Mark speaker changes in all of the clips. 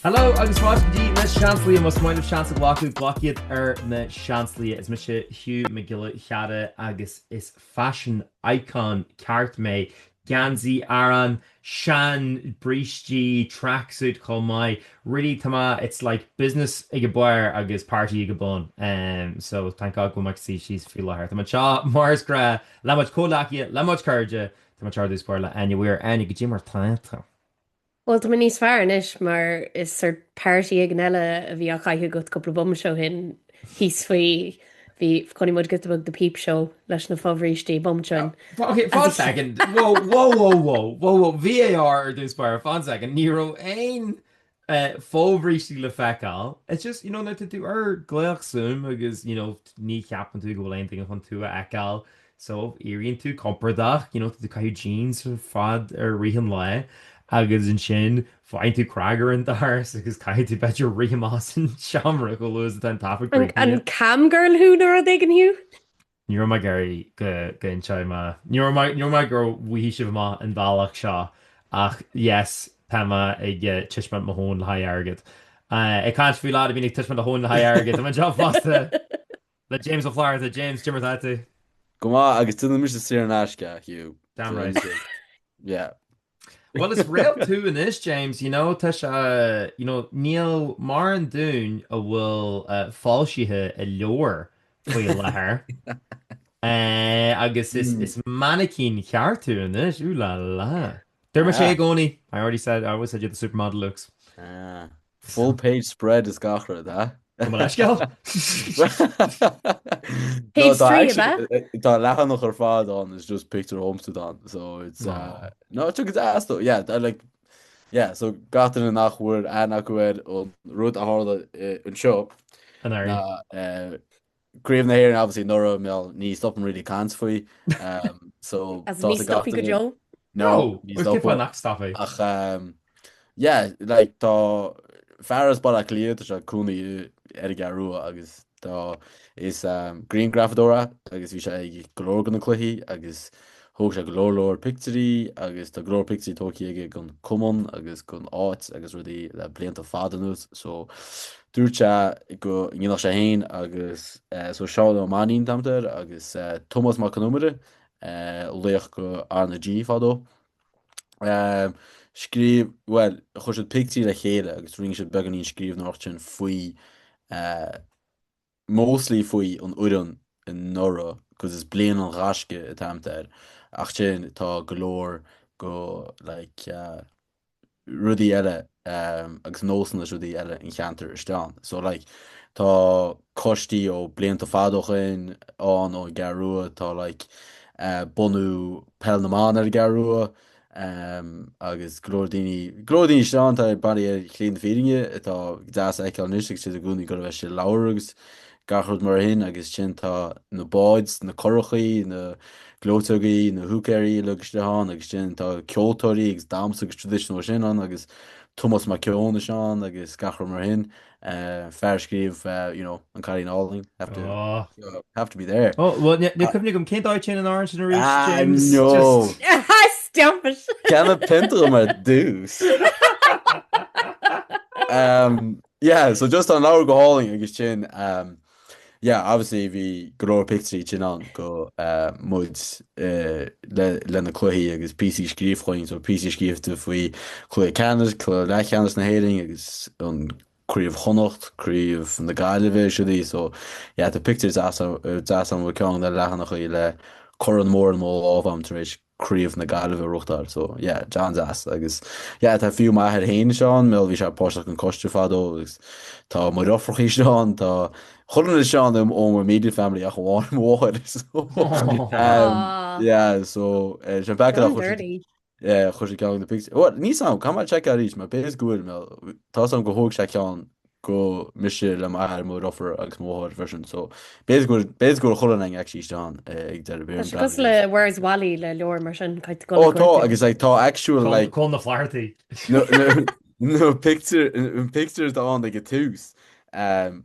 Speaker 1: Hello, agus fáidí na seanslaí mas maiineh seansa ghlaú glaciad na seanslaí is me se Hugh McGill cheada agus is fashion icon ceart mé Ganzi aran Shan bristí tracksuit comai really tama it's like business ag buir agus party ag bun so thank God go mac see she's feel her Tá cha Mars gra le much cólaci le much courage Tá charú spoile and we're and go Jim talent.
Speaker 2: Well, tá níos fearr is mar is páirtí ag an eile a bhí a chaithe go coppla bum seo hin híos faoi bhí chunig mud go de peep show leis na fáhríistí bumsein.
Speaker 1: Okay, fun second. Whoa. VAR this bar. Fun second. Nero ein fóhríistí le feáil. It's just, na to do gléach sum agus, ní ceapan tú go bhfuil aon chun tú a eáil. So, íonn tú compradach, to do caiú jeans fad ar rihan le. Agus an sin fáin tú cragar an dars agus caiith tú bet rimas an seaamra go luas an tafa
Speaker 2: An cam girl who nor a gan hiú?
Speaker 1: Níor mai gairí go inseime. Níor mai gur bhuihí sibh má an bhealach seo ach yes pema ag tuisment mo hón le haagad. I can't feel lá a bhínig tuisment a hón le haagad am an job fasta le James O'Flyer James Jimmer tú.
Speaker 3: Go má agus tu mis sé an eisce Hugh.
Speaker 1: Damn right.
Speaker 3: Yeah.
Speaker 1: Well, it's real too in this, James. Tá níl mar an dún a bhfuil fáilsithe a leor faoi lethir. Agus is mannequin cheartú in this. Ooh la la. There sé gcónaí. I already said, I always said you the supermodel looks.
Speaker 3: Full page spread is gachra, da.
Speaker 1: Come on, Eshkel.
Speaker 2: Page 3 of
Speaker 3: Tá lechan noch ar fád on is just picture Amsterdam. So it's no, it took its ass though. Yeah, so gatan in nachword and nachword on road a harda in show.
Speaker 1: And there
Speaker 3: Craven the hair and obviously Nora Mel knee stopping really cans for you. So
Speaker 2: as me stopping good Joe.
Speaker 1: No, stop.
Speaker 3: Yeah, like the Farras ball a clear to Kuni Edgarua agus tá is green grafadora agus bhí sé glór gan na cluichí agus thug sé glór picturí agus tá glór picturí tóí aige gon cuman agus gon áit agus rudí le blianta fadanús so dúirte go gginach sé hain agus so seo manín tamtar agus Thomas má canúmara léoch go Arna G fadó. Scríb well chuir sé picturí le chéile agus ring sé beganín scríb nachtin faoi mostly faoi an uan in Nora cos is blian an rasce a tamtar ach sin tá glór go like rudí eile agus nósan rudí eile in cheantar isteán so like tá costí ó blianta fádochin an ó garúa tá like bunú pell na man ar garúa agus glódaoine seán tá barí chlíon féringe tá deas eiceáil nuisteach si a gúnaí go bheith sé leabhar agus gachard mar hin agus sin tá na báids na chorachaí na glóteagaí na thucéirí legus deán agus sin tá ceoltóirí agus dámsa agus traditional sin an agus Thomas má ceolna seán agus gachard mar hin fearscríomh an carín áling have to be there.
Speaker 1: Oh well ní cumnig gom céint áid sin an áint in a rís James.
Speaker 3: No.
Speaker 2: Stop it.
Speaker 3: Canna pinter mar dús. Yeah, so just an hour go hauling agus sin obviously bhí glór picturí sin an go mud le na cluichí agus PC scríomhchoing so PC scríomhta faoi clui canas clu le canas na héing agus an críomh chonacht críomh na gaiileh siúdaí so the pictures as an bhfuil ceann le lechanach le choran mór an mó ábham tar éis críomh na gaiileh ruchttar so John's as agus tá fiú maithe hain seán mé bhí sé páisteach an coiste fadó agus tá mar ofrachaí seán tá chulanna seán ó media family a bháin mháir so sin back chuir sé ceann na picture níos an cum check a rís mar béis gúil me tá an go thóg sé ceann go misise le maithir mór offer agus móthir version so béis go chulanna actually seán ag de bé
Speaker 2: Cos le Where's Wally le leor mar sin caiit go
Speaker 3: tá agus tá actual like
Speaker 1: con na flairtaí
Speaker 3: no picture tá an ag túús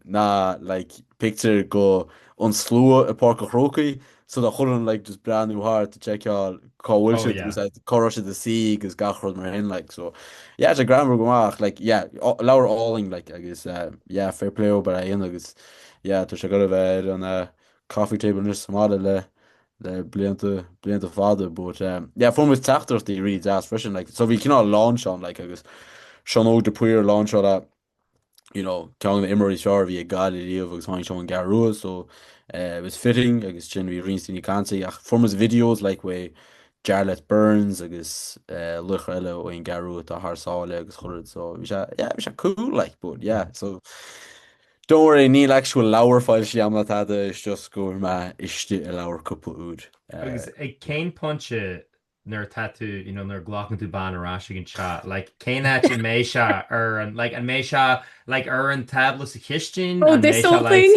Speaker 3: na like picture go an slua a park of Roki, so the chulin like just brand new heart to check out call
Speaker 1: Oh
Speaker 3: shit
Speaker 1: yeah.
Speaker 3: was like chorus of the sea gus gachrod mar hin like so yeah it's a grammar gomach like yeah lower alling like I guess yeah fair play but I end agus yeah to go over on a coffee table nus samada le blianta father but yeah form was tachter the reads ass freshen like so we cannot launch on like I guess Sean O de Puir launch on that cean imí seir bhí gaiíomh agus háin seán garú so it was fitting agus sin bhí ritíí cansaí ach formas videos like way Jarlath Burns agus luch eile ó on garú a thsáile agus chuid so bhí se cool like but yeah so don't worry níl actual leabharfáil si am tá is just go me iste a leabhar cúpla úd.
Speaker 1: Agus ag céin ponte nar tatú nar glachan tú ban ará an chat like céine in méise ar an méise like ar an tabla sa chiistin
Speaker 2: Oh, this whole thing.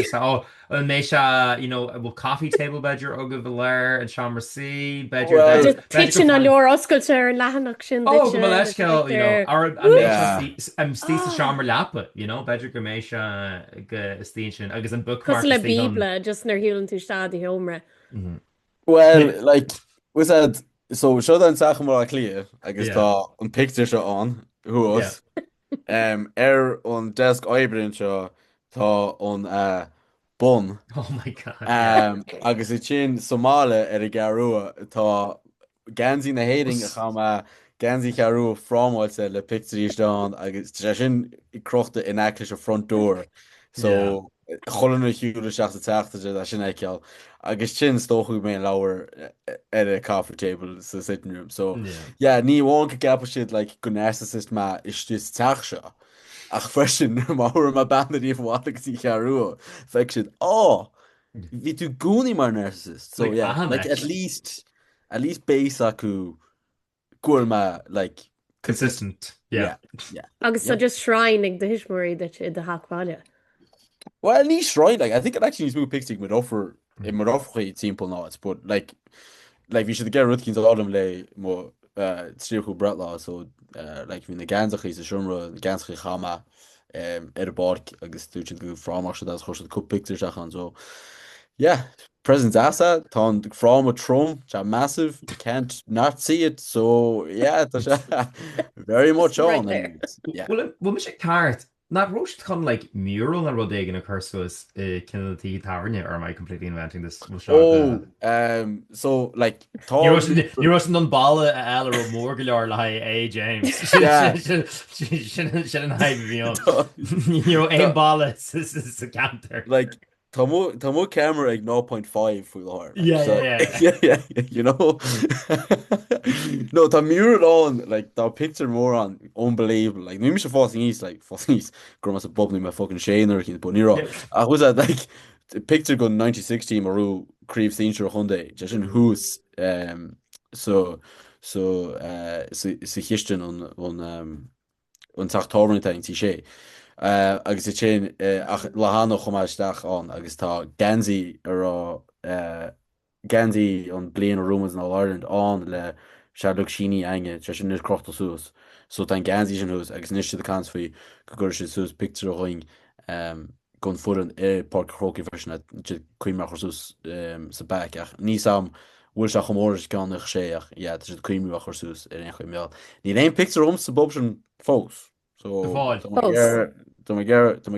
Speaker 1: an méise bhfuil coffee table bedr agah bhléir an seaamar sí
Speaker 3: Well,
Speaker 1: bedr
Speaker 2: Just pitching on your oscailte ar lehanach sin
Speaker 1: Oh, go leisceil tí
Speaker 2: Ah.
Speaker 1: seaamar lepa bedr go méise go stíon sin agus an bookmark
Speaker 2: Cos le bíbla just nar hiúlann tú stád I homra.
Speaker 3: well like was that so seo an sacha mar a clia agus
Speaker 1: Yeah.
Speaker 3: tá an picture seo an thuas ar an desk oibrin seo tá an bun
Speaker 1: Oh my god.
Speaker 3: agus I sin Somála ar a garúa tá gansaí na héing a chama gansaí cearú frámáilte le picturí dáin agus sin I crochta in aclis a front door so cholanna hiúla seach teachta a sin ceall agus sin tóchu mé leabhar ar a coffee table sa sitting room so ní bháin go gappa siad le go narcissist me is just teach seo ach freisin máir a bandaí bhhatí chearú fe siad hí tú gúnaí mar narcissist so like at least base acu gúil me like
Speaker 1: Consistent. Yeah.
Speaker 2: Agus so just shrine ag de hismorí de haáile.
Speaker 3: Well, ní shrine like I think it actually smooth picture would offer it would offer simple knots but like we should get Rutkins a lot of le more triúr bretla so like when the ganzach is a shumra ganzach chama a bark agus tú go frámach that's chos cup pictures achan so yeah present asa tá from a trom massive you can't not see it so yeah very much
Speaker 2: Right
Speaker 3: on
Speaker 2: there.
Speaker 3: yeah
Speaker 1: Well me sé cart na roast chun like mural na rud in a cursus cinnatí tárne or am I completely inventing this?
Speaker 3: So like
Speaker 1: Ní roast an balle a eile ó mór go leor le James sin an haimh bhí an balle sa canter
Speaker 3: like Tá mó camera ag 0.5 fú láir
Speaker 1: Yeah.
Speaker 3: you know no tá mural on like tá picture mór an unbelievable like ní se fás grom as a bobní me fucking séanar cin bu nírá a was that like the picture go 1960 marú críomh síir chundé just sin hús so sa chiisten an tachttáirn tí sé agus I sin lehanana chomáisteach an agus tá gansaí ar gansaí an blian ó Romans in Ireland an le seadú síní aine sin nus crochtta sús so tá gansaí sin hús agus níos de cans faoi go gur sin sús picture ó chuing gon furan park chróci version cuiimach sús sa back ach ní sam bhfuil se chomóris gannach séach si cuiimach sús ar an chuim meall ní éon picture om sa bob sin fós so to my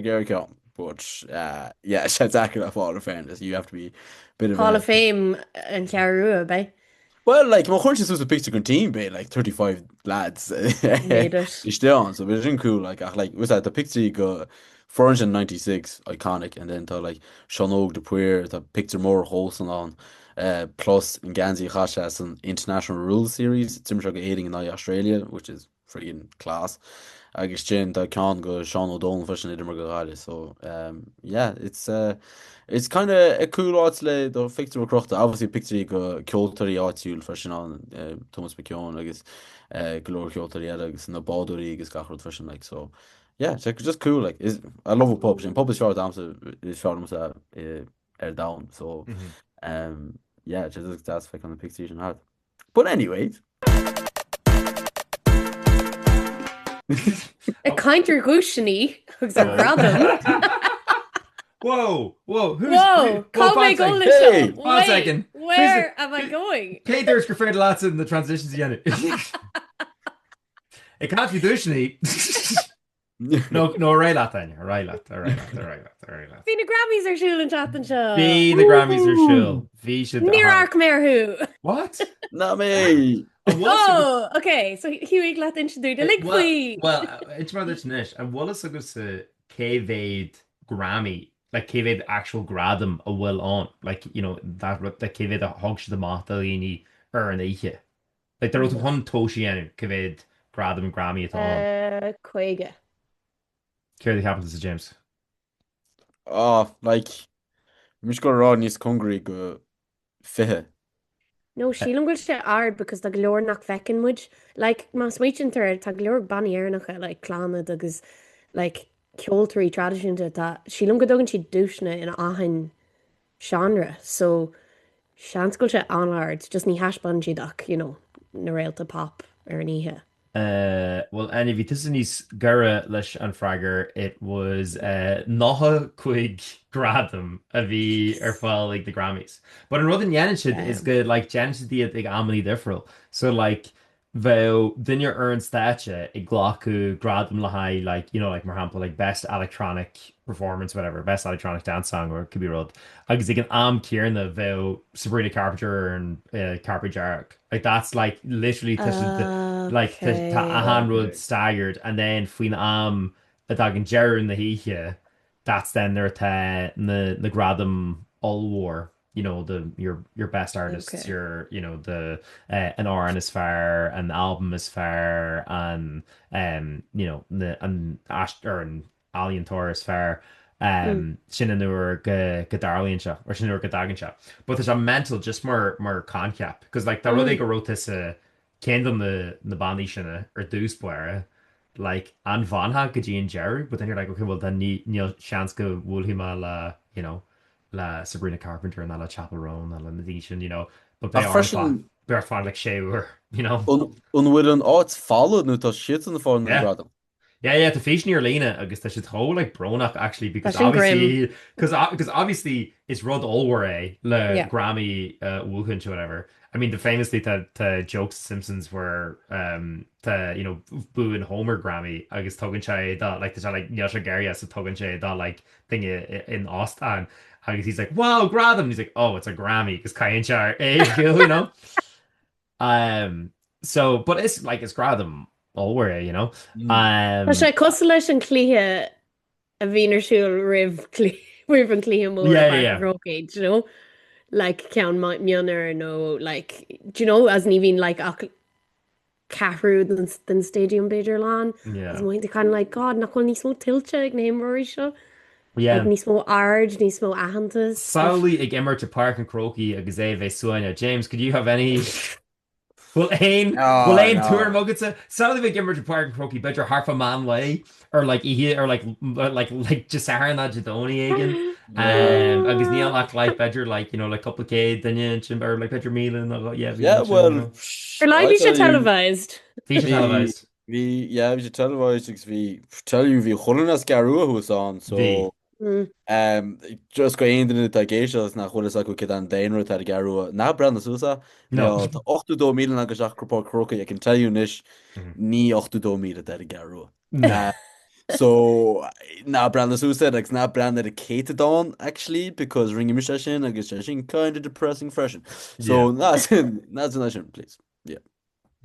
Speaker 3: Gary count but yeah sé exactly that fall of fairness you have to be a bit of
Speaker 2: Hall of Fame an cearú bei.
Speaker 3: well like my hunch is a picture con team be like 35 lads is still on so it's cool like was that the picture go 496 iconic and then to like Sean O de Puir the picture more wholesome on plus in Ganzi Khasha as an international rules series it's go aiding in Australia which is freaking class agus sin tá cean go Sean O'Donnell fashion idir mar go gáile so yeah it's kind of a cool áit le do fictar crochta obviously picture go ceoltarí áitiúil fashion an Thomas McKeown agus glór ceoltarí agus na báúí agus gachrod fashion like so yeah it's just cool like I love a pub sin pub is fear damsa is fear down so yeah just that's fake on the picture sin hard but anyway
Speaker 2: A kainter gúisinaí agus an gradam.
Speaker 1: Whoa,
Speaker 2: Whoa,
Speaker 1: whoa,
Speaker 2: call me
Speaker 1: second.
Speaker 2: golden
Speaker 3: Hey!
Speaker 2: show.
Speaker 1: One
Speaker 2: Wait,
Speaker 1: second.
Speaker 2: where am I going?
Speaker 1: Peter's preferred lots in the transitions again. It can't be douchey. No, right at then. Right at, all right at, all right at, all right at.
Speaker 2: Bhí na Grammys ar siúil an chatan seo.
Speaker 1: Be the Grammys are chill. V should
Speaker 2: Níor
Speaker 1: have.
Speaker 2: arc mérthú.
Speaker 1: What?
Speaker 3: Na mé.
Speaker 1: And Wallace
Speaker 2: Oh, okay, so Hugh let introduce the link faoi.
Speaker 1: it's rather niche. And Wallace agus Cévéid Grammy, like Cévéid actual gradam a well on, like that Cévéid a hog the mata líní an éiche. Like there was one toshi enu Cévéid gradam Grammy at on.
Speaker 2: Chuige.
Speaker 1: Care the happens to James.
Speaker 3: Oh, like, mis go rá níos congraí go fithe.
Speaker 2: No, sílam goil sé ard because tá glór nach fecin muid. Like, mas muitintar tá glór banní airnacha, like, clánad agus, like, ceoltarí tradiisiúnta tá sílam go dogann si dúisna in ahain genre. So, seans goil sé anard, just ní hasban siad ach, na réalta pop ar an ihe.
Speaker 1: Well, and if it isn't his Gara Lish and Fragger, it was Noha Quig Gradam a V or fall like the Grammys. But in Rodden Yannichid is good, like Janishid the like Amelie different. So like Vo then your earn stature Iglaku Gradam Lahai, like like Marhampa, like best electronic performance, whatever, best electronic dance song, or it could be Rod. I guess like an Kieran the Vo Sabrina Carpenter and Carpenter Jarek. Like that's like literally like the Ahan Road staggered, and then Fwyn a dag and Jerry in the Heathia, that's then their the Gradam All War. Your best artists, your the an Oran is fair, an album is fair, and the and Ashter and Alien Tor is fair. Sinna nuair go darlíonn seo or sin nuair go dagan seo. But there's a mental just more concap because like that really go wrote this Kendom the bandí sinna or dús buire like an vanha go and Jerry, but then you're like, okay, well then níl seans go bhfuil hí la la Sabrina Carpenter and la Chapel Roan and la Nadine, but they are fun. They're fun like Shawer,
Speaker 3: Unhuiil an áit fallad nó tá shit an fáin na gradam.
Speaker 1: Yeah, the fish near Lena, I guess they should hold like Bronach actually because obviously it's Rod Allwar le Grammy Wuhan or whatever. I mean, the famously the jokes Simpsons were to Boo and Homer Grammy. I guess Toganchai that like the like Yasha Gary so Toganchai that like thing in Austin. I guess he's like, wow, grab him. He's like, oh, it's a Grammy because Kainchar So, but it's like it's grab them. Allwar,
Speaker 2: Tá sé cos leis an clíthe a bhíonarsúil rih an clíthe mór Rockage, like ceann mionar nó like as ní bhín like ach ceathrú den Stadium Beidir lán as muinte kind of like God nach chuil níos mó tiltte ag naimróí seo níos mó ard níos mó ahantas
Speaker 1: Saolaí ag immert to Park and Croaky agus é bheith suaine. James, could you have any Well, ain tour muggetsa. Saolaí bheith immert to Park and Croaky beidir harfa man lei or like just Sahara na Jadoni again. Agus níl ach like beidir like couple K duine or like beidir míle
Speaker 3: well
Speaker 2: like sé televised.
Speaker 1: Bhí sé televised.
Speaker 3: Bhí sé televised agus bhí tell you bhí cholas garú who's on so just go aon tá géisios nach cholas acu kid an dainú tar garú ná brand suasa tá 8 mí agus achpá croca I can tell you nis ní 8 mí tar garú so na brand suasa agus na brand a Kate Dawn actually because ring mis sin agus sin kind of depressing freshen so that's please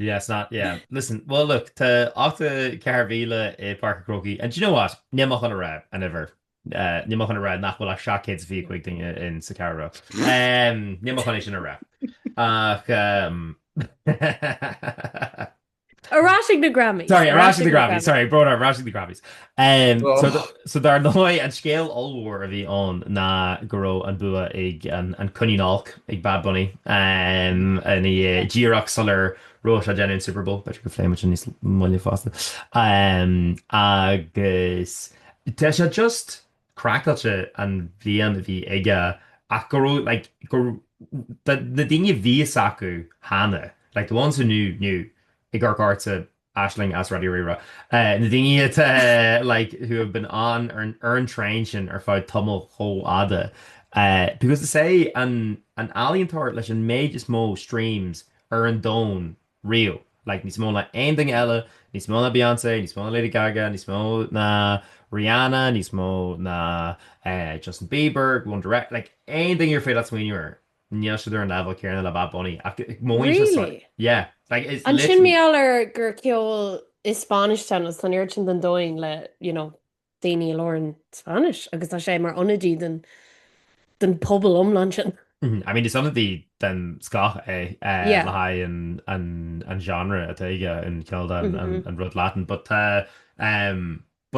Speaker 1: Yeah, it's not. Yeah, listen. Well, look to after Caravila Parker Croaky, and do you know what? Nimach on a rap, and ever. Nimach on a rap. Not well, like shot kids via quick thing in Sakara. Nimach on a rap.
Speaker 2: Arashing the Grammys.
Speaker 1: Sorry, Arashing the Grammys. Sorry, brought up Arashing the Grammys. So there are no an scale all war of the on na Goro and Bua ig and Coinín ig Bad Bunny and the G-Rock Solar Rosh again in Super Bowl, but you could flame it in this money faster. Agus Tesha just cracked it and the end of the ega akoro like the thing you via Saku Hana like the ones who knew Igar Garza Ashling as Radio Rira. Na daine like who have been on earn train sin ar fáid tomul cho ada. Because to say an alientor leis an méid is mó streams ar an dón real. Like ní smó na aiming eile, ní smó na Beyoncé, ní smó na Lady Gaga, ní smó na Rihanna, ní smó na Justin Bieber, One Direct, like anything you're afraid that's when you're Níl si ar an level céarna le Bad Bunny. Móin just
Speaker 2: Really?
Speaker 1: yeah, like it's
Speaker 2: An sin
Speaker 1: literally
Speaker 2: méallar gur ceol is Spanish channel san irtin den doing le, daoine leir Spanish agus tá sé mar onadí den pobl omlansin.
Speaker 1: Mhm. I mean, it's something den scach le
Speaker 2: Yeah.
Speaker 1: haid an genre a taige in Kilda
Speaker 2: Hmm.
Speaker 1: and rud Latin, but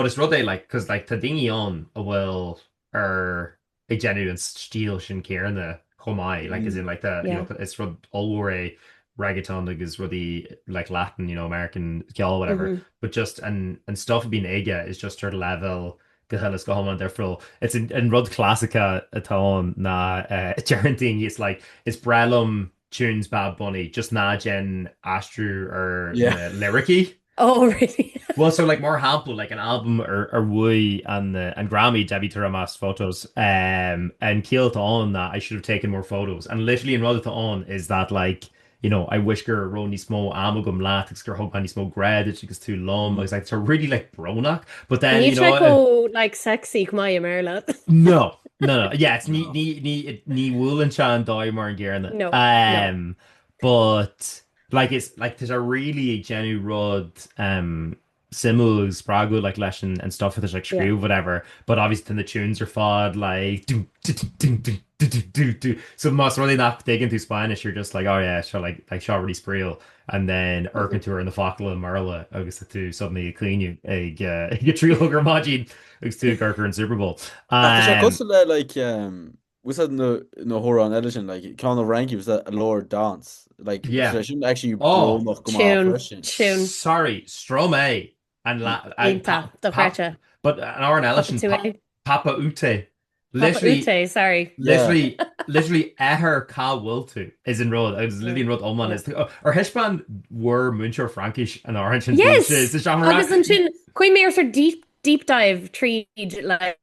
Speaker 1: it's rud like because like tá daoine on a bhfuil ar ag genuine stíl sin céarna chomáid like as in like
Speaker 2: Yeah.
Speaker 1: it's rud allwar reggaeton agus ruddy like Latin American ceol whatever
Speaker 2: Hmm.
Speaker 1: but just and stuff being aige is just her level gohullas go home derfro it's in rud classica atá na Gerantine it's like it's brelum tunes Bad Bunny just na gen astru or
Speaker 3: Yeah.
Speaker 1: lyricy.
Speaker 2: Oh, really?
Speaker 1: Well, so like more hample, like an album or Wui and Grammy Debbie Turamas photos and Kiel to on that I should have taken more photos and literally in Rother to on is that like I wish gur Roni smó amagum latex gur hog any smó grad it was too long I was like it's a really like bronak but then
Speaker 2: Ní tre go like sexy mai Amerila.
Speaker 1: no yeah it's
Speaker 3: No.
Speaker 1: ní woolen chan dói mar gearna
Speaker 2: No.
Speaker 1: but like it's like there's a really genu rod simul spragu like lesson and stuff with like
Speaker 2: Yeah.
Speaker 1: screw whatever but obviously then the tunes are fod like do so most really not taken through Spanish you're just like oh yeah sure like shot really spreel and then Urkin tour in the Fakla and Marla agus to suddenly clean you ag tree hugger magin agus to Gurker and Super Bowl
Speaker 3: Tá sé cosa le was that no horror on edition like Con Ranky was that a lower dance like
Speaker 1: Yeah.
Speaker 3: so I shouldn't actually
Speaker 1: Oh.
Speaker 3: blow up
Speaker 2: Tune.
Speaker 1: sorry Stromae and
Speaker 2: Inta, do chreite.
Speaker 1: but an hour and Ellison Papa Ute literally
Speaker 2: Ute, sorry.
Speaker 1: literally her Ka will to is in road. I was literally in road Oman is or Hishban were Muncher Frankish and Orange and
Speaker 2: Yes.
Speaker 1: Bunches.
Speaker 2: Agus an sin Queen Mayor's are deep dive treat like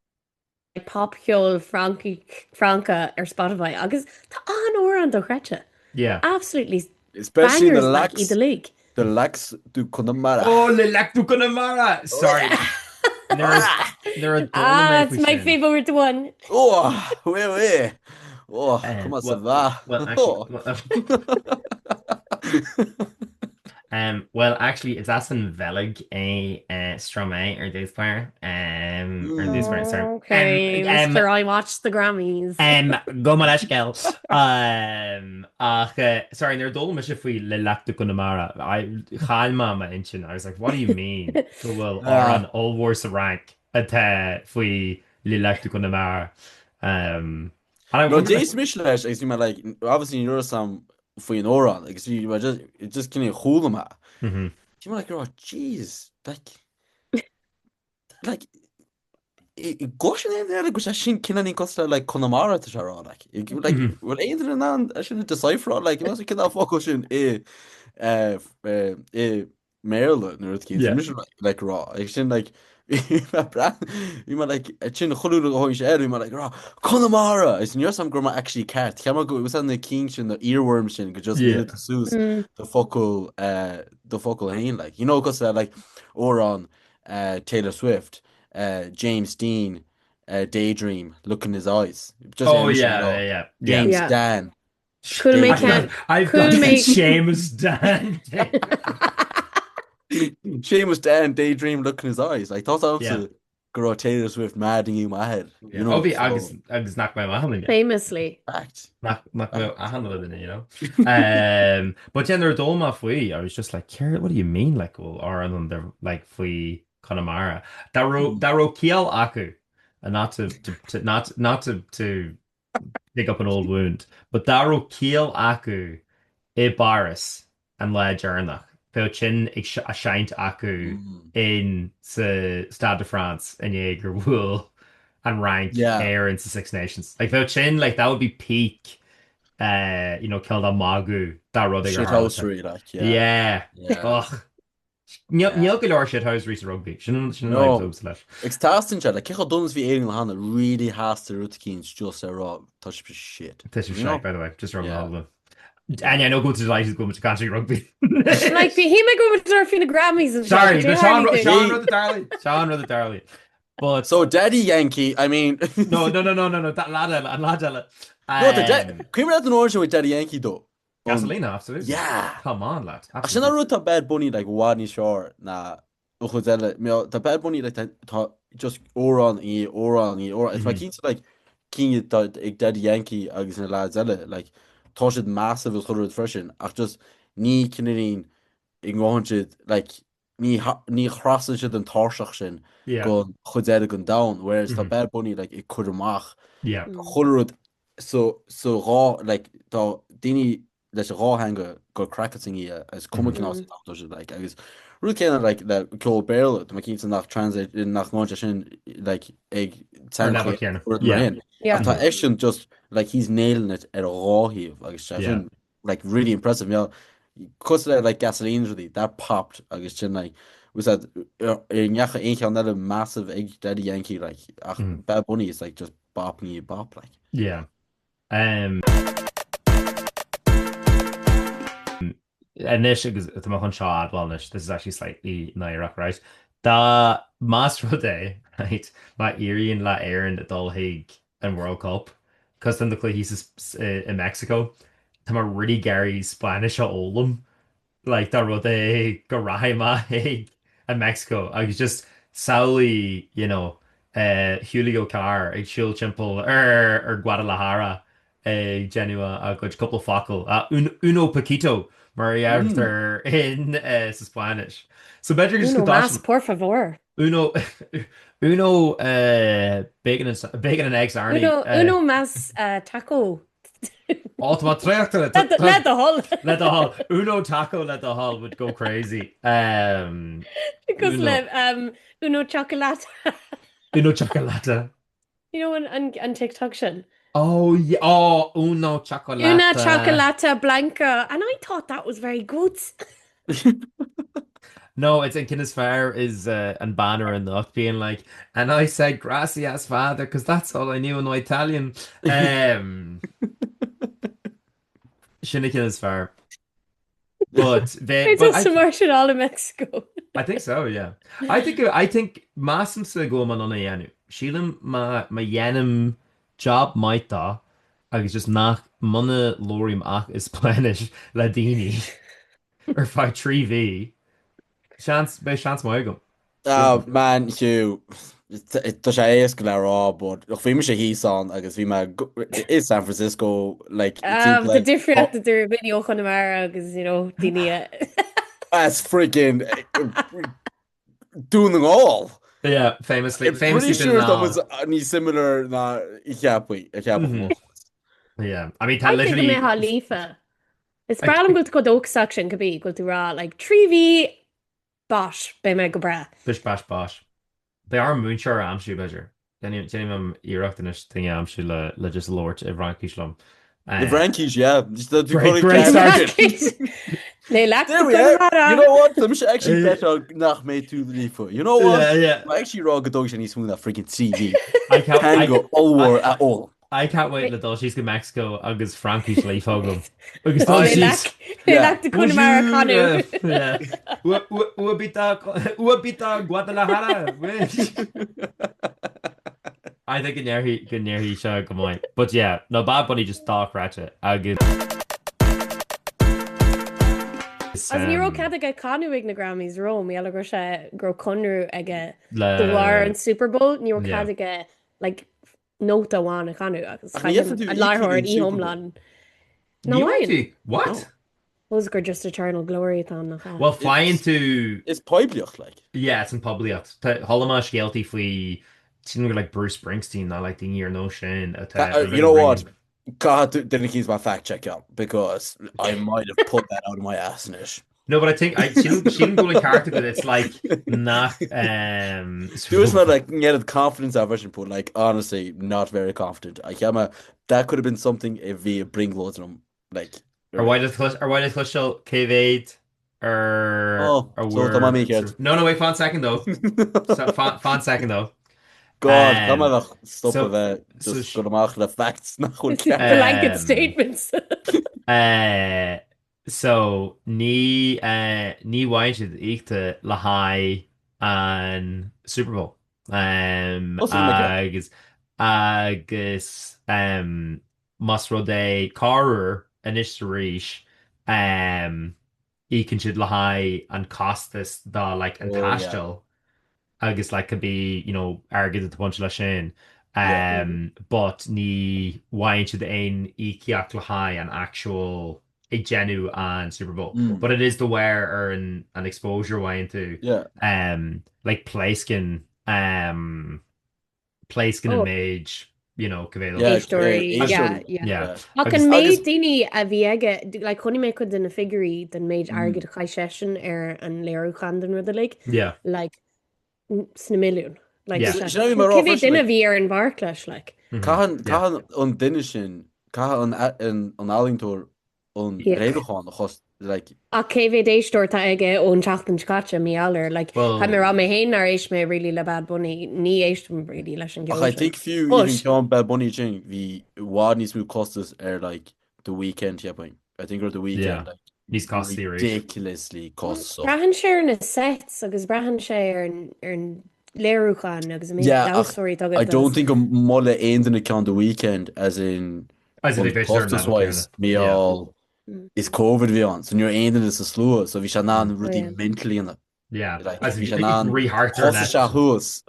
Speaker 2: pop hiol Franca or Spotify agus tá an ór an do chreite.
Speaker 1: Yeah.
Speaker 2: Absolutely
Speaker 3: especially
Speaker 2: bangers
Speaker 3: the
Speaker 2: like
Speaker 3: Lacs
Speaker 2: the league.
Speaker 3: the Lacs du Conamara.
Speaker 1: Oh, le Lac Du Conamara. Sorry. They're a
Speaker 2: It's my favorite one.
Speaker 3: Oh, oui. Oh, comment ça va?
Speaker 1: Well, actually, it's Aston Velig a Stromae or this player. Or this player, sorry.
Speaker 2: Okay, Mr. I watched the Grammys.
Speaker 1: Go Malashkel. Sorry, they're dole mish if we le Lac Du Conamara. Chalma ma inchin. I was like, what do you mean? So well, on all wars of rank at we le Lac Du Conamara. And I
Speaker 3: No, James Michelash, I see my like obviously you're some for an aura, like so you just kind of hold them at.
Speaker 1: Mm-hmm.
Speaker 3: You like, oh, jeez, like gosh, and then like I shouldn't kill any costa like Connemara to share like well, ain't it nan I shouldn't decipher like you know can that focus in Maryland or like raw. I shouldn't like. You might like a chin chulu go hoish you might like Connemara is near some grandma actually cat camera go it was on the king shin the earworm shin could just get to suit the focal hain like cause like or on Taylor Swift James Dean Daydream look in his eyes just James Dan
Speaker 2: Could make it
Speaker 1: I've got Seamus Dan
Speaker 3: Seamus Dan Daydream look in his eyes. I thought that was girl Taylor Swift mad in my head.
Speaker 1: You know, I just knocked my hand
Speaker 2: famously.
Speaker 3: Fact.
Speaker 1: Knock my hand in it, But then they're doma fui. I was just like, Carrot, what do you mean? Like, well, or and they're like fui Connemara. Daro kiel aku, and not to dig up an old wound, but Daro kiel aku Ibaris and La Jarnach. Chin a shine acu in the Stade de France and Jaeger wool and rank air into Six Nations. Like chin like that would be peak killed on Magu that road
Speaker 3: shit house like
Speaker 1: yeah. Ugh. Níl go leir shit house rí rugby sin
Speaker 3: No.
Speaker 1: leibs leis.
Speaker 3: Ag tastan se le cecho dunas bhí éing le hána really has the root cíns just raw touch shit.
Speaker 1: This is shite, by the way, just wrong all of
Speaker 3: Yeah.
Speaker 1: them. And I know go to the light is going to country rugby.
Speaker 2: Like the him go with our fin Grammys and
Speaker 1: Sorry,
Speaker 2: shit,
Speaker 1: but
Speaker 2: do hardly
Speaker 1: Sean
Speaker 2: do.
Speaker 1: Ruther Darley. Sean Ruther Darley. But
Speaker 3: So Daddy Yankee, I mean
Speaker 1: no, that lad.
Speaker 3: No, Cream an orange with Daddy Yankee though.
Speaker 1: Gasolina, absolutely.
Speaker 3: Yeah.
Speaker 1: Come on, lad.
Speaker 3: Ach sin root a Bad Bunny like Wadney Shore na uchudelle me the Bad Bunny like just oran it's my keen like king ag Daddy Yankee agus na lads like tosh massive as chud freshen ach just ní cinnarín ag gáhansid like ní chrasan siad an táseach sin go chudéile gon down whereas tá Bad Bunny like ag chud amach chudrúd so rá like tá daoine leis ráhanga go crackating as cum like agus ru céanna like le ceol béle má cin nach translate nach má sin like ag hen tá é sin just like he's nailing it ar a ráhíomh agus sin like really impressive cos le like gasoline really that popped agus sin like was that necha ein an massive ag Daddy Yankee like Bad Bunny is like just bopping you bop like
Speaker 1: Anish agus an seo adháilnis, this is actually slightly nairach, right? Tá más rudé, right? Má iríonn le éireann adul haig an World Cup, cos den de chluhís in Mexico, Tá mar really Gary Spanish a ólam, like tá rudé go raimá haig in Mexico, agus just saoí, Julio Car ag siúil timpeall ar Guadalajara Genua a go couple focal uno poquito Maria in Spanish. So better just
Speaker 2: uno más, por favor.
Speaker 1: Uno bacon and eggs, Arnie.
Speaker 2: Uno más taco.
Speaker 1: Ultimate let
Speaker 2: the hull.
Speaker 1: Let the hull. Uno taco, let the hull would go crazy.
Speaker 2: Because uno chocolate.
Speaker 1: Uno chocolate.
Speaker 2: You know on TikTok sin.
Speaker 1: Oh yeah! Oh, uno chocolate.
Speaker 2: Una chocolata blanca, and I thought that was very good.
Speaker 1: No, it's in Kinnis Fair is and banner and the being like, and I said gracias, father, because that's all I knew in Italian. Shouldn't Kinnis Fair. But
Speaker 2: it's commercial all in Mexico.
Speaker 1: I think so, yeah. I think Massam sa go man on a yenu. Sheelam ma yenim job maita agus just nach mana lorium ach is Spanish ladini or 5-3v chance mai go.
Speaker 3: Oh man, Hugh, tá sé éas go le rá, but bhí me sé híos an agus bhí me is San Francisco like
Speaker 2: the different the video Conamara agus daine
Speaker 3: that's freaking doing them all.
Speaker 1: Yeah, famously
Speaker 3: pretty sure that was any similar na ichiapui.
Speaker 1: Yeah, I mean,
Speaker 2: literally Halifa. It's problem go dog section could be go to raw like 3v bosh by me go bra.
Speaker 1: Bish bosh. They are moonshore amshu measure. Jenny Iraqtanish thing amshu le just lord Ivrankish
Speaker 3: the Frankies, yeah. Just the
Speaker 2: Lac Du
Speaker 3: Conamara. You know what? I'm actually better nach me to the foot. You know what?
Speaker 1: Yeah.
Speaker 3: I'm actually raw good dog and he's smooth that freaking TV.
Speaker 1: I can't
Speaker 3: go over at all.
Speaker 1: I can't wait until she's go Mexico agus Frankie's leaf hogum.
Speaker 2: Lac Du Conamara canu.
Speaker 1: Yeah. Uabita Guadalajara. I think good near he show come on. But yeah, no Bad Bunny just talk ratchet. I good.
Speaker 2: As ní cad go canú ag na Grammys Rome, eile gur sé gur conú ag the War an Super Bowl, ní cad ag like nóta amháin a canú agus láthir í homlan. No way.
Speaker 1: What?
Speaker 2: Was gur just eternal glory an.
Speaker 1: Well, flying to
Speaker 3: it's public like.
Speaker 1: Yeah, it's in public. Holama skelty flee. Seemed like Bruce Springsteen, not like the year no shame.
Speaker 3: You know what? God didn't keep my fact check up because I might have pulled that out of my assness.
Speaker 1: No, but I think she didn't go in character, but it's like not.
Speaker 3: It was not like the confidence I version put. Like honestly, not very confident. That could have been something if we bring loads of them. Like
Speaker 1: or why does Clushel Cave8 ar
Speaker 3: Oh,
Speaker 1: a
Speaker 3: so tá
Speaker 1: bhfuair
Speaker 3: mí ceart.
Speaker 1: no wait fan second though. So fan second though.
Speaker 3: God,
Speaker 1: Um
Speaker 3: Tá stop a
Speaker 1: so
Speaker 3: bheith
Speaker 1: so
Speaker 3: just
Speaker 1: sh-
Speaker 3: go amach le facts nach chun ceart.
Speaker 2: Blanket
Speaker 1: um
Speaker 2: statements.
Speaker 1: uh so ní bhaint íte le haid an Super Bowl.
Speaker 3: What's it make it?
Speaker 1: Agus mas rud é cáir inis ríis ícinn siad le haid an costas dá like an
Speaker 3: Oh yeah,
Speaker 1: taistil agus like could be agad a bunch lei sin
Speaker 3: yeah.
Speaker 1: but ní bhaint siad aon íceach le haid an actual ag genu an Super Bowl
Speaker 3: Mm,
Speaker 1: but it is the wear ar an exposure bhain tú
Speaker 3: yeah,
Speaker 1: like Playskin and
Speaker 2: Oh,
Speaker 1: Mage gohfuil
Speaker 3: yeah.
Speaker 2: story.
Speaker 3: Asian.
Speaker 2: Yeah, yeah.
Speaker 1: yeah
Speaker 3: Yeah.
Speaker 2: Ach
Speaker 1: agus
Speaker 2: an
Speaker 3: Agus
Speaker 2: méid daoine a bhí aige le chunig mé chud in na figurí den méid
Speaker 3: mm,
Speaker 2: agad a caiisisin ar an léirúchan den rud
Speaker 1: yeah
Speaker 2: like sna milliún. Like
Speaker 1: yeah
Speaker 3: Sin mar
Speaker 2: céhé
Speaker 3: áfrisin
Speaker 2: duine
Speaker 3: like
Speaker 2: bhí ar an bharclas like.
Speaker 1: mhm,
Speaker 3: Cahan
Speaker 1: yeah
Speaker 3: cahan an duine sin cahan an alingtóir an
Speaker 2: Iach.
Speaker 3: réidircháin chus like
Speaker 2: A céhé éistóir tá aige ón teachtain scate míallir, like cha mé
Speaker 1: well
Speaker 2: ra mé héin ar éis mé rilí le bad buní ní éistum rilí leis an
Speaker 3: ach I
Speaker 2: ggheol
Speaker 3: think few even
Speaker 2: But
Speaker 3: ceann Bad Bunny sin hí bhád níos mú costas ar like the weekend yeah, I think or the
Speaker 1: yeah
Speaker 3: weekend like
Speaker 1: níos costí éis
Speaker 3: ridiculously cost so
Speaker 2: brahan sé ar na sets agus brahan sé ar an léirúchan agus mé
Speaker 3: yeah
Speaker 2: dastóirí
Speaker 3: I
Speaker 2: agad
Speaker 3: don't think mulle aon in count the weekend as in
Speaker 1: as
Speaker 3: on
Speaker 1: if bit
Speaker 3: costas
Speaker 1: na
Speaker 3: wise me
Speaker 1: yeah
Speaker 3: all is COVID bhí an so you're aon is a slua so bhí se ná
Speaker 1: mm,
Speaker 3: rudí mentally in it
Speaker 1: yeah
Speaker 3: like
Speaker 1: as
Speaker 3: bhí
Speaker 1: if
Speaker 3: se
Speaker 1: you
Speaker 3: ná
Speaker 1: rehartar net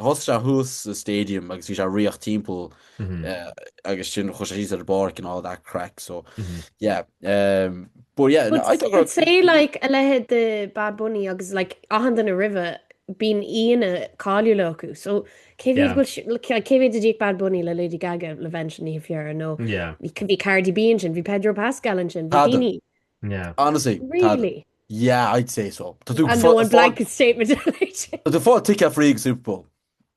Speaker 3: hosta se hús a stadium agus bhí se riocht timppel
Speaker 1: mhm
Speaker 3: agus sin chu sí ar bark and all that crack so
Speaker 1: mhm
Speaker 3: yeah but yeah no, I
Speaker 2: But
Speaker 3: thought
Speaker 2: sé like a lehead de Bad Bunny agus like ahan an a rive bín íana cáú le acu so céhé
Speaker 1: yeah
Speaker 2: céhé de díag Bad Bunny le Lady Gaga le ven ní fiar nó
Speaker 1: yeah
Speaker 2: bhí Cardi B sin bhí Pedro Pascal an sin bhí
Speaker 3: Adam
Speaker 2: daoine
Speaker 1: yeah
Speaker 3: honestly Adam
Speaker 2: really
Speaker 3: yeah I'd say so
Speaker 2: and no one blanket statement
Speaker 3: the fought ticket free Super Bowl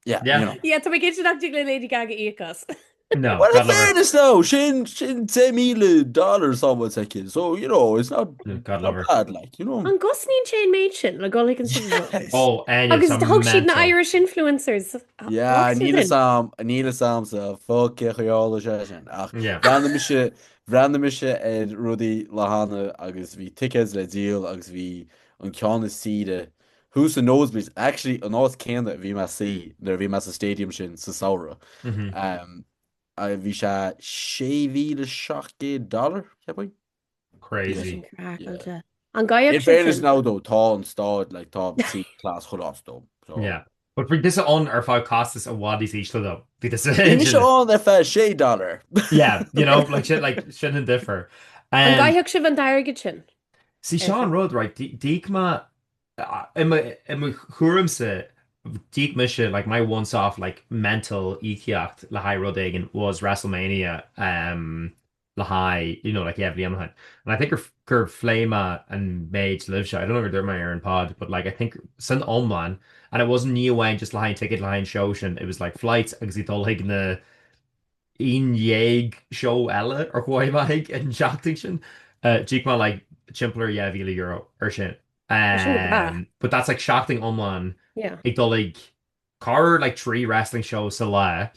Speaker 3: yeah you
Speaker 1: yeah
Speaker 3: know
Speaker 2: yeah tá mé cé nach le Lady Gaga íchas
Speaker 1: no
Speaker 3: well in
Speaker 1: God love her
Speaker 3: fairness no sin $10 million someone taking so you know it's
Speaker 1: God love
Speaker 3: not
Speaker 1: her
Speaker 3: bad like you know
Speaker 2: an gosnín sé méid sin le go an Super Bowl
Speaker 3: yes
Speaker 1: oh and
Speaker 2: agus
Speaker 1: it's a
Speaker 2: thug siad na
Speaker 1: mental
Speaker 2: Irish influencers
Speaker 3: yeah Níla Sam sa fóce chuála sé sin ach
Speaker 1: yeah
Speaker 3: bhreanna se ar rudaí lehanana agus bhí tickets le díal agus bhí an ceanna siide who's the nosebleeds actually an áit céanna bhí me si nar bhí me sa stadium sin sa saora
Speaker 1: mhm
Speaker 3: a bhí $6,700 ceapain
Speaker 1: crazy
Speaker 3: yeah
Speaker 2: an gaiach
Speaker 3: in fairness now though tá an stáid like tá sí class chulás though so
Speaker 1: yeah but bring this on ar fá costas a wadis each though be this
Speaker 3: Ní se an ar fe $6
Speaker 1: yeah like shit like shouldn't differ
Speaker 2: an gaiach si an dairgid sin
Speaker 1: see Sean Road right Deek ma im churimse Deek mission like my once off like mental ikiacht la high road again was WrestleMania la high like yeah and I think her flame and mage live show I don't know if they're my Iron pod but like I think send online and it wasn't new Wayne just line ticket line show it was like flights because he told like the inhéag show eile ar chuáimhaigh an seachtain sin Deek má like chimpler €1,000 ar sin but that's like seachtain online
Speaker 2: yeah
Speaker 1: ag dul like car like three wrestling shows sa le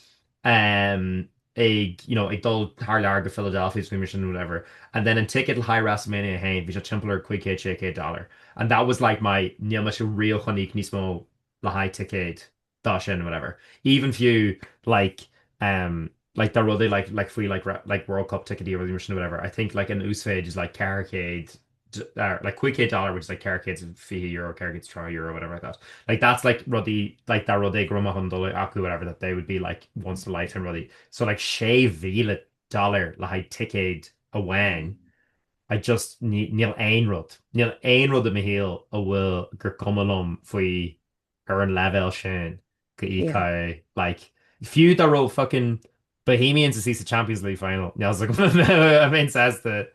Speaker 1: ag dul thar lear go Philadelphia's mission whatever and then in ticket high WrestleMania hain bhí sé chimpler $6,000 and that was like my níl me se real choníc níos mó le high ticket dá sin whatever even few like that ruddy like free like World Cup ticket or mission or whatever. I think like an Usfage is like carricade like $6,000 which is like carricade's €50, carricade's €3 whatever like that. Like that's like ruddy like that ruddy grumma hundred aku whatever that they would be like once in a lifetime ruddy. So like $6,000 like ticket a wang. I just níl ein rud a mi héal a bhfuil gur cumlum faoi ar an level sin go ícha like feud a ro fucking Bohemians to see the Champions League final. Yeah, I was like, I mean, says that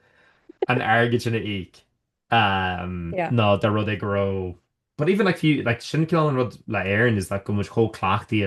Speaker 1: an argage in a eek.
Speaker 2: yeah
Speaker 1: No, the road they grow. But even like few like Shinkill and Rod like Aaron is like much whole clachty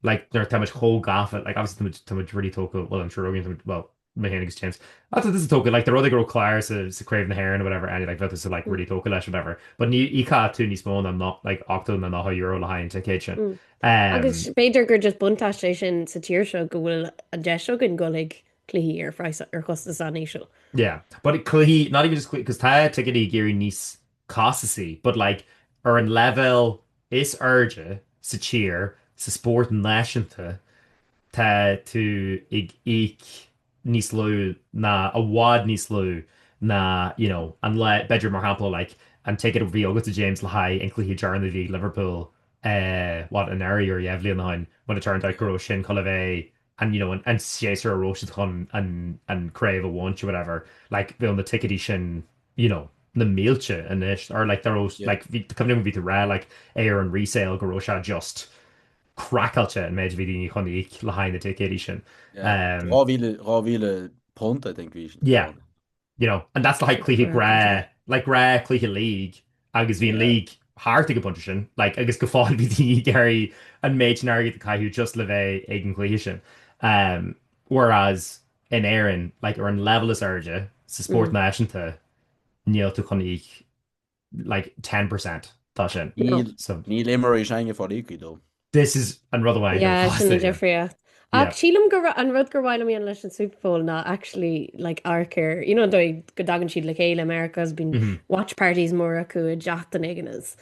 Speaker 1: like they're too much whole gaff like obviously too much really talk well I'm sure Rogan well Mahannigus James. I thought this is token like the other girl Claire to crave the hair and whatever and like this is like really token or whatever. But ni cat too ni small I'm not like octo na how euro behind to kitchen.
Speaker 2: agus féidir gur just buntáéis sin sa tíir seo go bhfuil a de seo gin golig cluí ar freis ar costa san seo.
Speaker 1: Yeah, but it could he not even just quick because Taya tickety Gary niece costly, but like or in level is urge sa cheer sa sport and nation Tá tú ag níos lú na a bhád níos lú na an le bedroom mar hapla like an take it bhí agus to James le haid an cluí jarna bhí Liverpool what an area or Evely an hain when it turned out go sin cholah and and séar a roast chun and crave a want or whatever like bhí on the tickety sin na mílte and ish or like the roast like coming in with the rare like air and resale go just crackáilte an méid bhí chunig le hain na tickety sin.
Speaker 3: ráhíle punt I think we
Speaker 1: Yeah, and that's like clíthe rá clíthe league agus bhíon league háart go punta sin, like agus go fáil bhí Gary an méid an airgad caiú just le bheith ag an clíthe sin. Whereas in éan like ar an level is airde sa sport náisiúnta níl tú chunig like 10% tá sin.
Speaker 3: ní lémaréis sein fáí dó.
Speaker 1: This is an rud amháin.
Speaker 2: Yeah, sin difriúach. Ach sílam go an rud gur bhhaile íon leis an Super Bowl na actually like arcer dóid go dagan siad le chéile America's been watch parties mór acu a deachtain aganas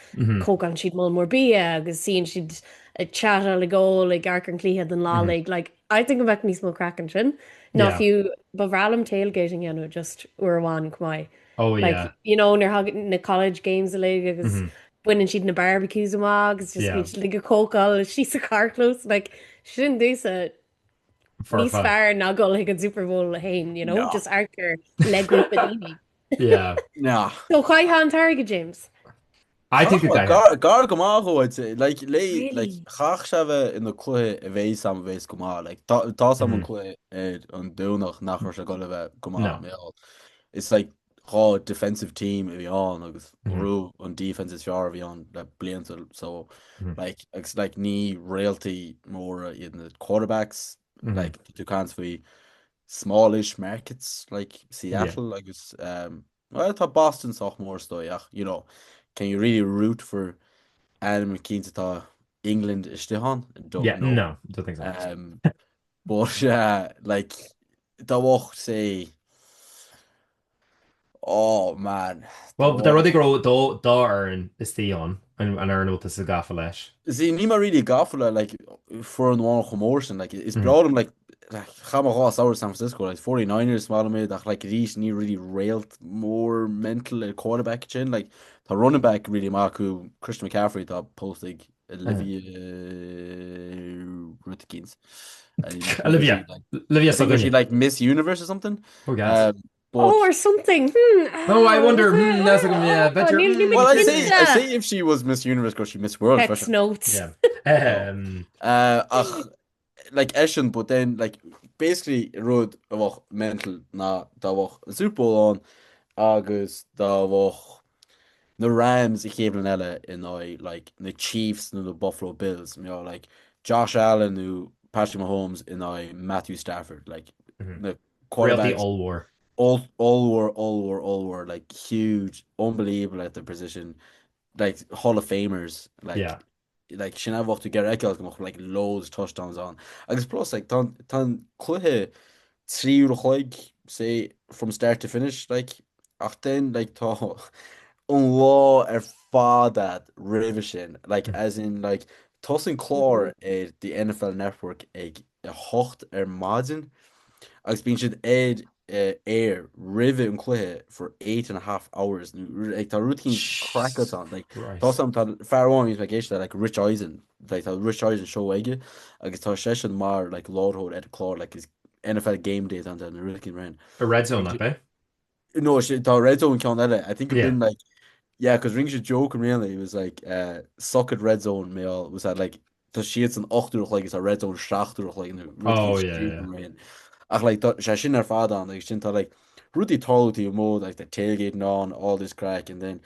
Speaker 2: cógan siad mó mór bí agus síon siad chat le ggó le gar an clíthe an lálaigh like I think about níos mó crackan sin ná fiú bhrálam tailgating anú just uairháin cumáid.
Speaker 1: Oh
Speaker 2: like nar na college games a le agus winning she'd in a barbecues and wags, just like a coca, she's a car close, like she didn't do so. He's fair not go like a Super Bowl hain, no. Just archer leg with Panini.
Speaker 1: Yeah.
Speaker 3: No.
Speaker 2: So quite hand target, James.
Speaker 1: I think
Speaker 3: gar go like chach se in the clue a bhééis sam bhééis go like tá sam clue an dúnach nach se go go it's like há defensive team bhí an agus rú an defense is fear bhí an le blianta so like it's like ní realty mór in the quarterbacks like tú cans faoi smallish markets like Seattle agus well tá Boston soch mór stoach can you really root for Adam McKean tá England isteán?
Speaker 1: No, don't think so.
Speaker 3: But like tá bhacht sé oh man.
Speaker 1: Well, the ruddy grow dá earn is Theon and earn out this a gafa leis.
Speaker 3: See, ní mar really gafa like for an one commotion like it's brought him like Chamachá out San Francisco like 49ers mal that like these ní really railed more mental quarterback chin like the running back really Marku Christian McCaffrey that posted Olivia Rutkins. Olivia she like Miss Universe or something.
Speaker 2: Or something.
Speaker 1: I wonder. That's better.
Speaker 3: Well, I say if she was Miss Universe, because she Miss World.
Speaker 2: Text notes.
Speaker 1: Yeah.
Speaker 3: Like Eshin, but then like basically road of mental na da Super Bowl on August da the Rams equivalent in like the Chiefs and the Buffalo Bills. Like Josh Allen who Patrick Mahomes in Matthew Stafford like the quarterbacks
Speaker 1: all war.
Speaker 3: All war, like huge, unbelievable at the position, like Hall of Famers, like sin bhacht to get like loads of touchdowns on. I guess plus like tan cluthe triúr chuig say from start to finish like ach then like tá an lá fád rivision like as in like tossing chlár the NFL Network ag a hocht margin. Agus bíonn siad air rive an cluthe for 8.5 hours like tá routine cracked on like tá sam tá fearháin is géiste like Rich Eisen like tá Rich Eisen show aige agus tá session mar like Lordhood at chlár like his NFL game days an the routine ran
Speaker 1: a red zone like
Speaker 3: no tá red zone count I think it been like because Ring should joke and really it was like suck at red zone mail was that like tá siad an 8 like it's a red zone 7 like in the ach like sé sin fád an like sin tá like rudí tálatí mód like the tailgating on all this crack and then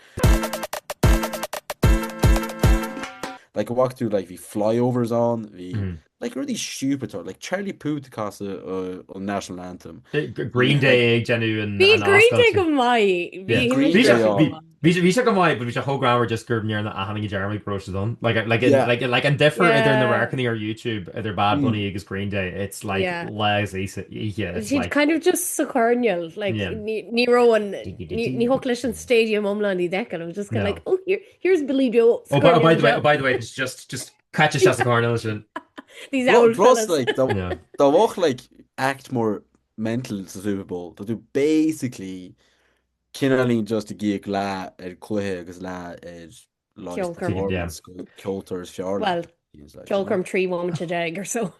Speaker 3: like I walk through like the flyovers on the like really stupid or like Charlie Puth cost a national anthem.
Speaker 1: Green
Speaker 3: Like
Speaker 1: Day genu
Speaker 2: Bhí
Speaker 1: an
Speaker 2: Green Day
Speaker 1: oscailte.
Speaker 2: go mai,
Speaker 1: Yeah.
Speaker 2: bhí
Speaker 3: Green
Speaker 2: himime
Speaker 3: Day
Speaker 2: sin go
Speaker 3: on.
Speaker 2: mai.
Speaker 1: Bhí se go maiid, but bhí se thógrám just gur near na ahanana Jeremy Grosh don.
Speaker 3: Yeah.
Speaker 1: Like an differ idir na
Speaker 2: Yeah,
Speaker 1: Reckoning or YouTube idir Bad
Speaker 3: Mm.
Speaker 1: Bunny agus Green Day. It's like
Speaker 2: yeah.
Speaker 1: les yeah, it's
Speaker 2: She'd
Speaker 1: like
Speaker 2: kind of just sa carnial, like
Speaker 1: yeah.
Speaker 2: ní rowan ní hook leis an stadium omlan í decan. I'm just kind of
Speaker 1: No.
Speaker 2: like, oh, here's Billy Joe sa
Speaker 1: Oh, by
Speaker 2: carnial
Speaker 1: the way,
Speaker 2: show.
Speaker 1: it's just catch a shot of Cornell.
Speaker 2: These old
Speaker 3: Plus,
Speaker 2: fellas.
Speaker 3: like
Speaker 1: Yeah.
Speaker 3: the walk like act more mental to Super Bowl. They do basically Kinnelly just a gig la cluhe agus la lies
Speaker 2: Ceolcurm.
Speaker 1: Yeah.
Speaker 3: performance cultures fjord.
Speaker 2: Well,
Speaker 3: He's like,
Speaker 2: Ceolcurm 3 woman to jag or so.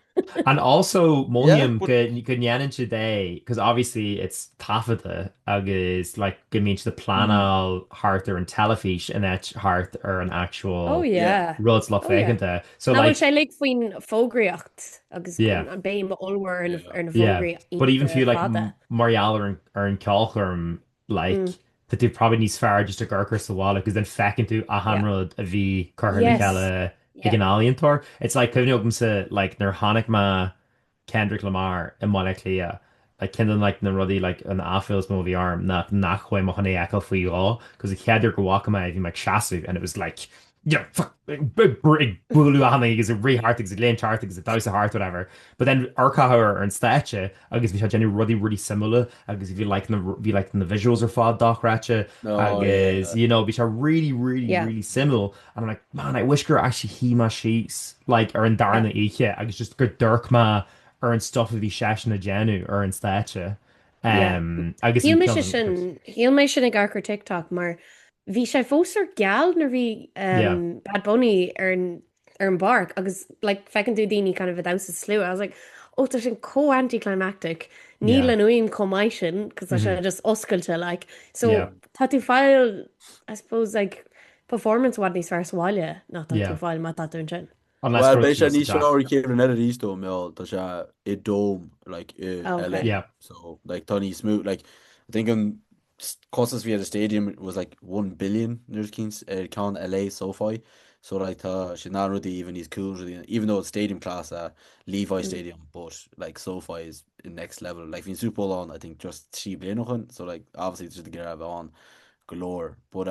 Speaker 1: And also
Speaker 3: Yeah,
Speaker 1: Mulliam
Speaker 3: but
Speaker 1: could nyanin today because obviously it's tafada agus like good means the planal heart or an telefish and that heart or an
Speaker 2: Oh
Speaker 1: actual
Speaker 2: yeah.
Speaker 1: roads lot
Speaker 2: Oh yeah.
Speaker 1: vacant. So
Speaker 2: Na bhfuil
Speaker 1: like
Speaker 2: sé le faoin fógraíocht agus
Speaker 1: yeah.
Speaker 2: an béim olwer ar na
Speaker 1: Yeah,
Speaker 2: fógraí
Speaker 1: but even if you like
Speaker 2: fada.
Speaker 1: Marielle or in Calcurm, like that they probably need far just a gurker the wall because then feckin to a hanrod a V Carher
Speaker 2: Yes.
Speaker 1: Michaela
Speaker 2: Yeah.
Speaker 1: Higanalian tour. It's like Kevin Ogun sa like their Hanik Ma Kendrick Lamar and Moleclia. Like Kendall like na ruddy like an Affils movie arm not nachwe mohane echo for you all because the Kedrick go walk my like Shasu and it was like yeah, fuck, big bulu ahana is a re heart is a lane chart is a thousand heart whatever. But then Urkaher or instead, I guess we had Jenny really similar. I guess if you like the visuals are fad doc ratcha, I guess you know, which are really similar. And I'm like, man, I wish girl actually he ma sheets like or in Darna Ike. I guess just good Dirk ma or in stuff with the shash na Jenu or in stature. I guess
Speaker 2: Híl mé sin ag garchar TikTok mar bhí sé fósar geall nar bhí Bad Bunny ar an bark agus like fecinn tú daoine kind of a dowsa slú. I was like, oh, tá sin co-anticlimactic. Níl an uim comáid sin because tá sé just oscailte like. So tá tú fáil, I suppose like performance wad níos fear sáile nach tá tú fáil má tá tú sin.
Speaker 3: Well, basically, ní sure came another Easto mill. That's a dome like LA.
Speaker 1: Yeah.
Speaker 3: So like Tony Smoot, like I think closest we had a stadium was like 1 billion near Kings count LA SoFi. So like she not really even these cool really, even though it's stadium class Levi Stadium, but like SoFi is in next level. Like in Super Bowl on, I think just she nothing. So like obviously it's just to get out on galore. But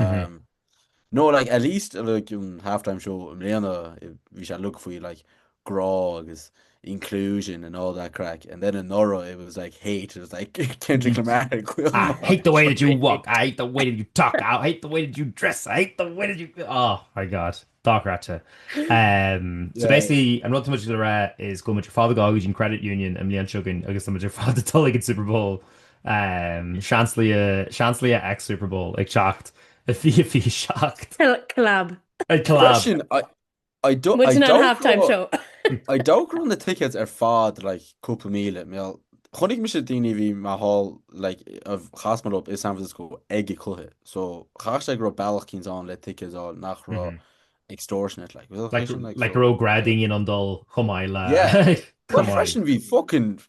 Speaker 3: no, like at least like halftime show Leona we shall look for you like grog is inclusion and all that crack. And then in Nora it was like hate. It was like Kendrick Lamar.
Speaker 1: I hate the way that you walk. I hate the way that you talk. I hate the way that you dress. I hate the way that you oh my god. Doc Ratcha. So basically I'm not too much of the rat is going with your father Gauguin Credit Union and Leon Chuggin, I guess some of your father Tullig in Super Bowl. Chancellor ex Super Bowl, like shocked. If he shocked.
Speaker 2: Collab.
Speaker 3: Question, I don't
Speaker 2: halftime show.
Speaker 3: I don't run the tickets fad like couple meal meal. Chonig mis dini vi ma hall like of Hasmal up in San Francisco eggy cluhe. So hashtag ro balkins on let tickets on nach ro extortionate like
Speaker 1: ro grading in on dull Humaila.
Speaker 3: Yeah. Well freshen we fucking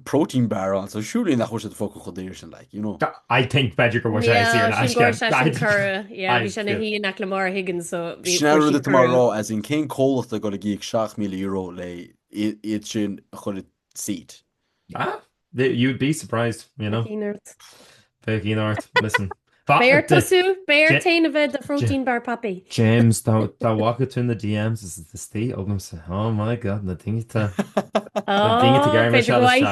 Speaker 3: protein bar on, so surely that was the fucking condition, like, you know.
Speaker 1: I think Patrick or
Speaker 2: yeah, we should he and Lamar Higgins, so
Speaker 3: Schnell the tomorrow as in King Cole they got a geek €6 like it's in a seat.
Speaker 1: You'd be surprised, you know. Becky North. Listen.
Speaker 2: Bear Tosu, Bear Tain of the protein bar puppy.
Speaker 1: James, that walk it in the DMs is the state of them. Oh my god, the thing to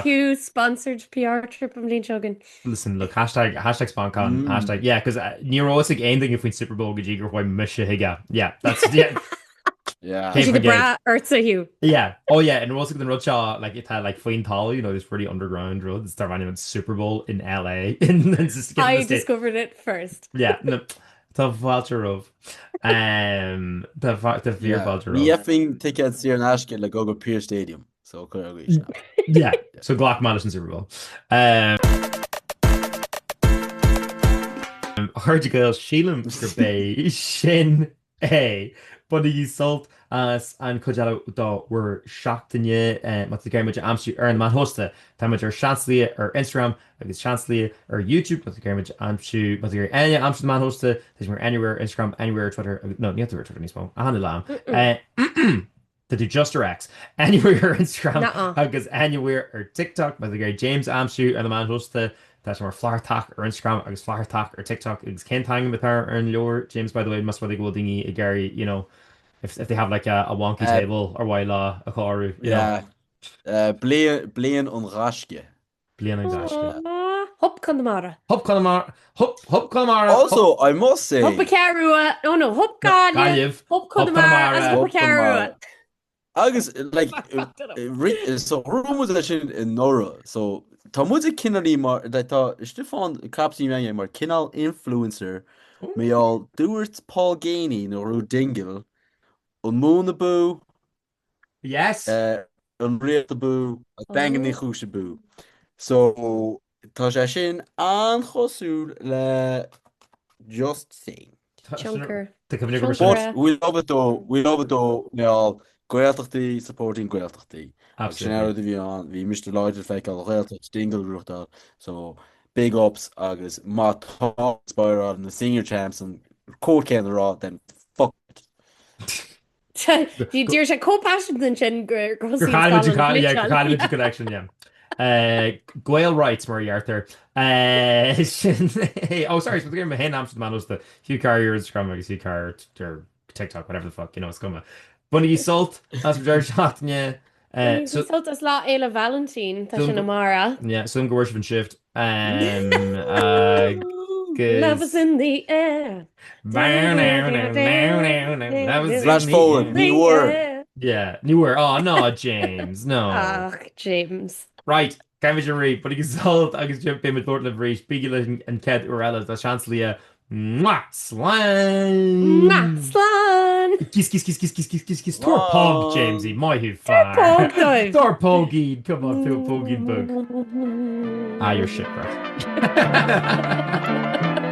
Speaker 2: Hugh sponsored PR trip from Lean Shogun.
Speaker 1: Listen, look, hashtag SpawnCon, hashtag because Neurotic ending if we Super Bowl Gajiger why Misha Higa. Yeah, that's
Speaker 3: yeah.
Speaker 2: Hugh.
Speaker 1: Yeah. Oh yeah, and also the Roadshaw like it had like Flein Tall, you know, this pretty underground road. It's running Super Bowl in LA.
Speaker 2: I discovered it first.
Speaker 1: Yeah, no. The Vulture of the fear Vulture of.
Speaker 3: Yeah, thing tickets here in Ashkin like go Pier Stadium. So
Speaker 1: yeah. So Glock Madison Super Bowl. Heard you girls Sheelan Bay Shin A. But you salt as and Kojalo were shocked in you what's the game which Amsterdam or in Manhosta time which are Chancellor or Instagram like it's Chancellor or YouTube what's the game which Amsterdam what's the any Amsterdam Manhosta there's more anywhere Instagram anywhere Twitter no not Twitter anymore I handle to do just ar X. Anywhere ar Instagram
Speaker 2: Nuh-uh.
Speaker 1: agus anywhere ar TikTok by the guy James Amshu and the man hosta that mar flartach ar Instagram agus flartach ar TikTok agus Kentang with her and your James by the way must go dingy Gary if they have like a wonky table or while a car
Speaker 3: blian an raske.
Speaker 1: Blian an raske.
Speaker 2: Hop Conamara.
Speaker 1: Hop Conamara.
Speaker 3: Also, I must say,
Speaker 2: Hop Carua. No, Hop Galliv. Hop Conamara as Hop Carua.
Speaker 3: Agus like so rumors that in Nora. So tá mu kinnaí mar that tá Stefan capsí me mar kinal influencer me all Dúirt Paul Gainey no ru dingel on Moonaboo.
Speaker 1: Yes.
Speaker 3: On Bretaboo, banging the Hushaboo. So tá sé sin an chosú le just saying.
Speaker 2: Chunker.
Speaker 3: But we love it though me all Gaeltachtaí supporting Gaeltachtaí. Absolutely. We Mr. Lloyd fake all Gaeltach dingle rucht so big ups agus ma top spiral in the senior champs and court can raw then fuck it.
Speaker 2: Dúir sé cópassion den sin
Speaker 1: connection Gael rights mar Arthur sorry so my hand amps man was the Hugh Carrier Instagram agus Hugh Carrier or TikTok whatever the fuck it's coming Bunny salt as shot
Speaker 2: so salt as lá éile Valentine tá sin amara
Speaker 1: some worship and shift
Speaker 2: love is in the air.
Speaker 3: Flash forward, newer.
Speaker 1: Yeah, newer. Oh no, James, no.
Speaker 2: James.
Speaker 1: Right, Cabbage and Reed, but you can solve. I guess jump in with Lord of Reach, Biggie and Ked Urella, the Chancellor. Mhac kiss. Tor pog, Jamesy, my who far. Tor pogie, come on, Phil Pogie bug. You're shit, right?